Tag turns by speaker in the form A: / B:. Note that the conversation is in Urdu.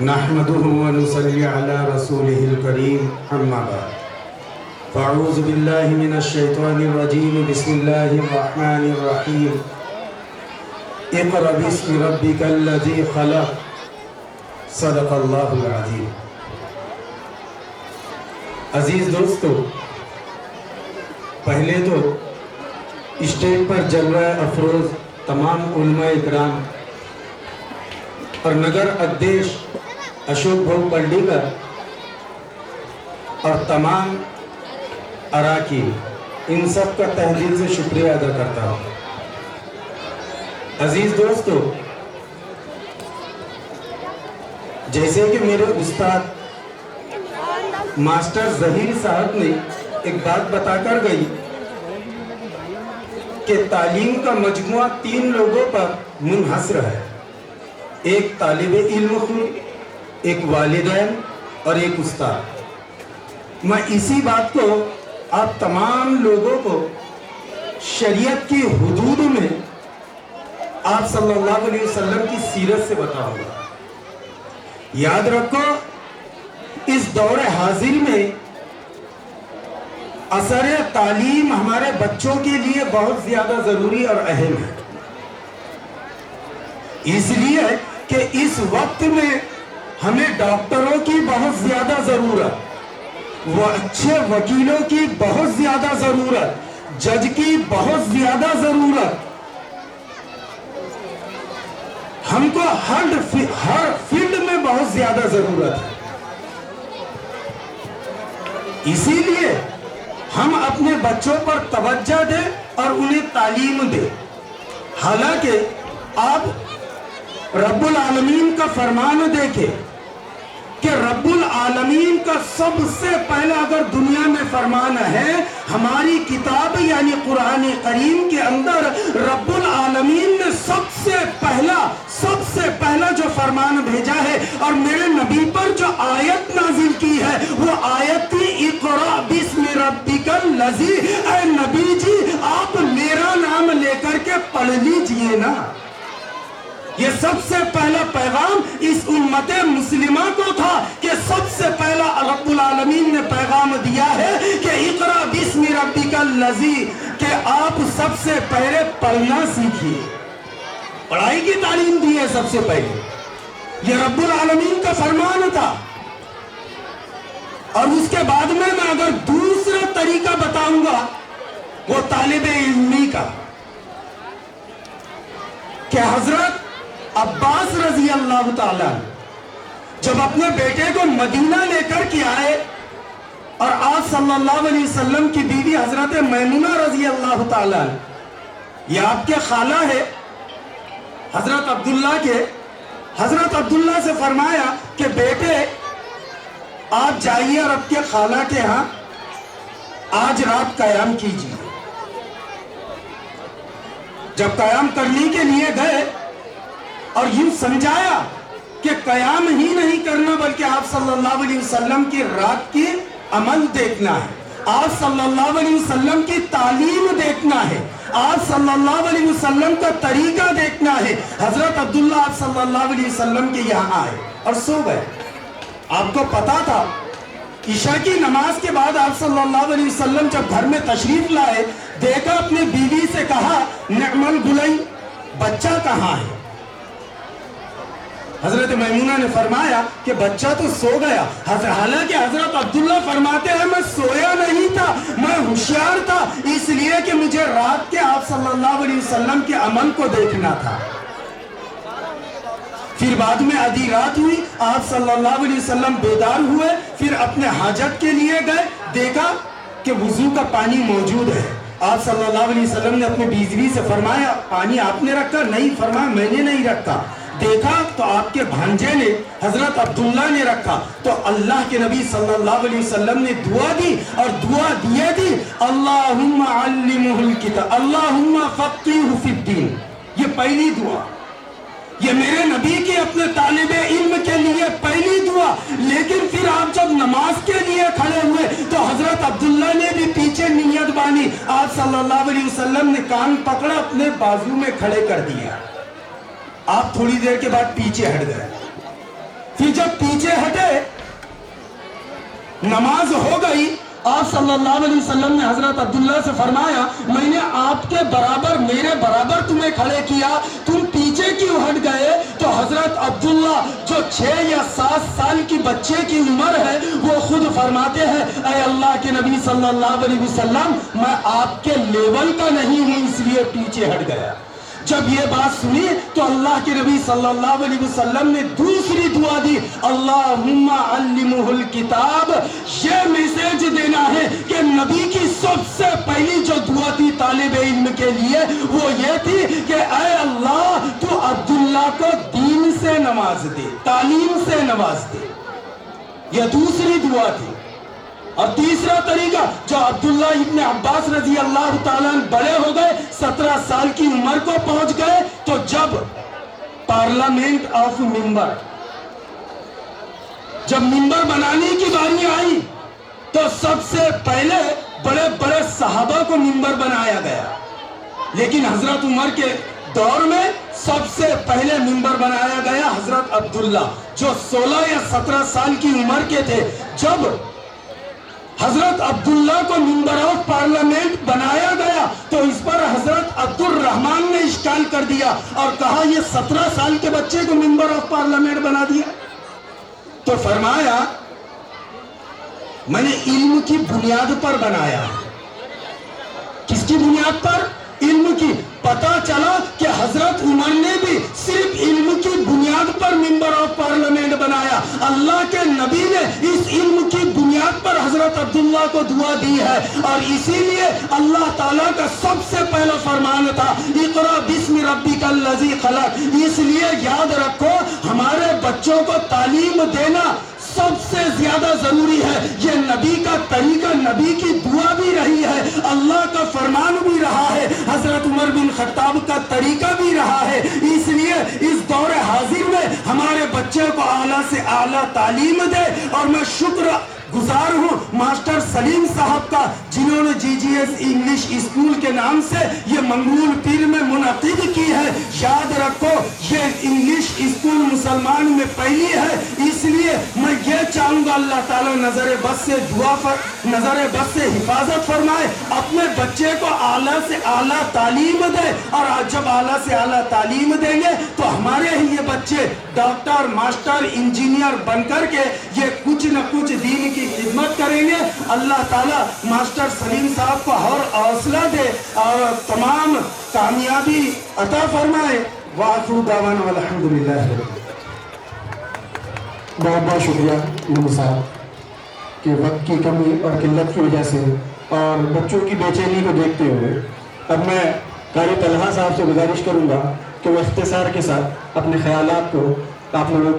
A: نحمده ونصلي على رسوله الكريم أما بعد فأعوذ بالله من الشيطان الرجيم بسم الله الرحمن الرحيم اقرأ باسم ربك الذي خلق صدق اللہ العظیم۔ عزیز دوستو، پہلے تو اسٹیج پر جلوہ افروز تمام علماء اکرام اور نگر ادیش اشوک بھوگ پلڈیکر اور تمام اراکین، ان سب کا تہ دل سے شکریہ ادا کرتا ہوں۔ عزیز دوستو، جیسے کہ میرے استاد ماسٹر ظہیر صاحب نے ایک بات بتا کر گئی کہ تعلیم کا مجموعہ 3 لوگوں پر منحصر ہے، ایک طالب علم خود، ایک والدین اور ایک استاد۔ میں اسی بات کو آپ تمام لوگوں کو شریعت کی حدود میں آپ صلی اللہ علیہ وسلم کی سیرت سے بتاؤں گا۔ یاد رکھو، اس دور حاضر میں اثر تعلیم ہمارے بچوں کے لیے بہت زیادہ ضروری اور اہم ہے، اس لیے کہ اس وقت میں ہمیں ڈاکٹروں کی بہت زیادہ ضرورت، وہ اچھے وکیلوں کی بہت زیادہ ضرورت، جج کی بہت زیادہ ضرورت، ہم کو ہر فیلڈ میں بہت زیادہ ضرورت ہے۔ اسی لیے ہم اپنے بچوں پر توجہ دیں اور انہیں تعلیم دیں۔ حالانکہ آپ رب العالمین کا فرمان دیکھیں کہ رب العالمین کا سب سے پہلا اگر دنیا میں فرمان ہے، ہماری کتاب یعنی قرآن کریم کے اندر رب العالمین نے سب سے پہلا جو فرمان بھیجا ہے اور میرے نبی پر جو آیت نازل کی ہے وہ آیت تھی اقرأ بسم ربک الذی۔ اے نبی جی، آپ میرا نام لے کر کے پڑھ لیجئے نا۔ یہ سب سے پہلا پیغام اس امت مسلمہ کو تھا کہ سب سے پہلا رب العالمین نے پیغام دیا ہے کہ اقرأ بسم ربک الذی، کہ آپ سب سے پہلے پڑھنا سیکھیے۔ پڑھائی کی تعلیم دی ہے سب سے پہلے، یہ رب العالمین کا فرمان تھا۔ اور اس کے بعد میں اگر دوسرا طریقہ بتاؤں گا وہ طالب علمی کا، کہ حضرت عباس رضی اللہ تعالیٰ جب اپنے بیٹے کو مدینہ لے کر کے آئے اور آپ صلی اللہ علیہ وسلم کی بیوی حضرت میمونہ رضی اللہ تعالیٰ، یہ آپ کے خالہ ہے حضرت عبداللہ کے، حضرت عبداللہ سے فرمایا کہ بیٹے آپ جائیے اور اپنے خالہ کے ہاں آج رات قیام کیجیے۔ جب قیام کرنے کے لیے گئے اور یوں سمجھایا کہ قیام ہی نہیں کرنا بلکہ آپ صلی اللہ علیہ وسلم کی رات کی عمل دیکھنا ہے، آپ صلی اللہ علیہ وسلم کی تعلیم دیکھنا ہے، آپ صلی اللہ علیہ وسلم کا طریقہ دیکھنا ہے۔ حضرت عبداللہ آپ صلی اللہ علیہ وسلم کے یہاں آئے اور سو گئے۔ آپ کو پتا تھا عشاء کی نماز کے بعد آپ صلی اللہ علیہ وسلم جب گھر میں تشریف لائے، دیکھا اپنے بیوی سے کہا نعم الغلام، بچہ کہاں ہے؟ حضرت میمونہ نے فرمایا کہ بچہ تو سو گیا۔ حالانکہ حضرت عبداللہ فرماتے ہیں میں سویا نہیں تھا، میں ہوشیار تھا، اس لیے کہ مجھے رات کے آپ صلی اللہ علیہ وسلم کے عمل کو دیکھنا تھا۔ پھر بعد میں آدھی رات ہوئی، آپ صلی اللہ علیہ وسلم بیدار ہوئے، پھر اپنے حاجت کے لیے گئے، دیکھا کہ وضو کا پانی موجود ہے۔ آپ صلی اللہ علیہ وسلم نے اپنے بیوی سے فرمایا پانی آپ نے رکھا؟ نہیں، فرمایا میں نے نہیں رکھا۔ دیکھا تو آپ کے بھانجے نے حضرت عبداللہ نے رکھا۔ تو اللہ کے نبی صلی اللہ علیہ وسلم نے دعا دی اور دعا دیے دی اللہم علمہ الکتاب اللہم فقہہ فی الدین۔ یہ پہلی دعا، یہ میرے نبی کی اپنے طالب علم کے لیے پہلی دعا۔ لیکن پھر آپ جب نماز کے لیے کھڑے ہوئے تو حضرت عبداللہ نے بھی پیچھے نیت بانی، آپ صلی اللہ علیہ وسلم نے کان پکڑا، اپنے بازو میں کھڑے کر دیا۔ آپ تھوڑی دیر کے بعد پیچھے ہٹ گئے۔ پھر جب پیچھے ہٹے نماز ہو گئی، آپ صلی اللہ علیہ وسلم نے حضرت عبداللہ سے فرمایا میں نے آپ کے برابر میرے برابر تمہیں کھڑے کیا، تم پیچھے کیوں ہٹ گئے؟ تو حضرت عبداللہ جو 6 یا 7 سال کی بچے کی عمر ہے وہ خود فرماتے ہیں اے اللہ کے نبی صلی اللہ علیہ وسلم میں آپ کے لیول کا نہیں ہوں اس لیے پیچھے ہٹ گیا۔ جب یہ بات سنی تو اللہ کے نبی صلی اللہ علیہ وسلم نے دوسری دعا دی، اللہم علمہ الکتاب۔ یہ میسیج دینا ہے کہ نبی کی سب سے پہلی جو دعا تھی طالب علم کے لیے وہ یہ تھی کہ اے اللہ تو عبداللہ کو دین سے نواز دے، تعلیم سے نواز دے۔ یہ دوسری دعا تھی۔ اور تیسرا طریقہ جو عبداللہ ابن عباس رضی اللہ تعالیٰ بڑے ہو گئے، 17 سال کی عمر کو پہنچ گئے، تو جب پارلیمنٹ آف ممبر، جب ممبر بنانے کی باری آئی تو سب سے پہلے بڑے بڑے صحابہ کو ممبر بنایا گیا، لیکن حضرت عمر کے دور میں سب سے پہلے ممبر بنایا گیا حضرت عبداللہ جو 16 یا 17 سال کی عمر کے تھے۔ جب حضرت عبداللہ کو ممبر آف پارلیمنٹ بنایا گیا تو اس پر حضرت عبد الرحمن نے اشکال کر دیا اور کہا یہ 17 سال کے بچے کو ممبر آف پارلیمنٹ بنا دیا۔ تو فرمایا میں نے علم کی بنیاد پر بنایا۔ کس کی بنیاد پر؟ علم کی۔ پتا چلا کہ حضرت عمر نے بھی صرف علم کی بنیاد پر ممبر آف پارلیمنٹ بنایا۔ اللہ کے نبی نے اس علم کی بنیاد پر حضرت عبداللہ کو دعا دی ہے، اور اسی لیے اللہ تعالیٰ کا سب سے پہلا فرمان تھا اقرأ بسم ربک الذی خلق۔ اس لیے یاد رکھو ہمارے بچوں کو تعلیم دینا سب سے زیادہ ضروری ہے۔ یہ نبی کا طریقہ، نبی کی دعا بھی رہی ہے، اللہ کا فرمان بھی رہا ہے، حضرت عمر بن خطاب کا طریقہ بھی رہا ہے۔ اس لیے اس دور حاضر میں ہمارے بچے کو اعلیٰ سے اعلیٰ تعلیم دے، اور میں شکر گزار ہوں ماسٹر سلیم صاحب کا جنہوں نے GGS انگلش اسکول کے نام سے یہ منگول پیر میں منعقد کی ہے۔ یاد رکھو یہ انگلش اسکول مسلمان میں پہلی ہے، اس لیے میں یہ چاہوں گا اللہ تعالیٰ نظر بد سے نظر بد سے حفاظت فرمائے، اپنے بچے کو اعلیٰ سے اعلیٰ تعلیم دے، اور جب اعلیٰ سے اعلیٰ تعلیم دیں گے تو ہمارے ہی یہ بچے ڈاکٹر ماسٹر انجینئر بن کر کے یہ کچھ نہ کچھ دین کی خدمت کریں گے۔ اللہ تعالیٰ ماسٹر سلیم صاحب کو اور حوصلہ دے اور تمام کامیابی عطا فرمائے۔ وآخر دعوانا والحمدللہ۔
B: بہت بہت شکریہ امام صاحب کہ وقت کی کمی اور قلت کی وجہ سے اور بچوں کی بے چینی کو دیکھتے ہوئے اب میں قاری طلحہ صاحب سے گزارش کروں گا کہ وہ اختصار کے ساتھ اپنے خیالات کو آپ لوگوں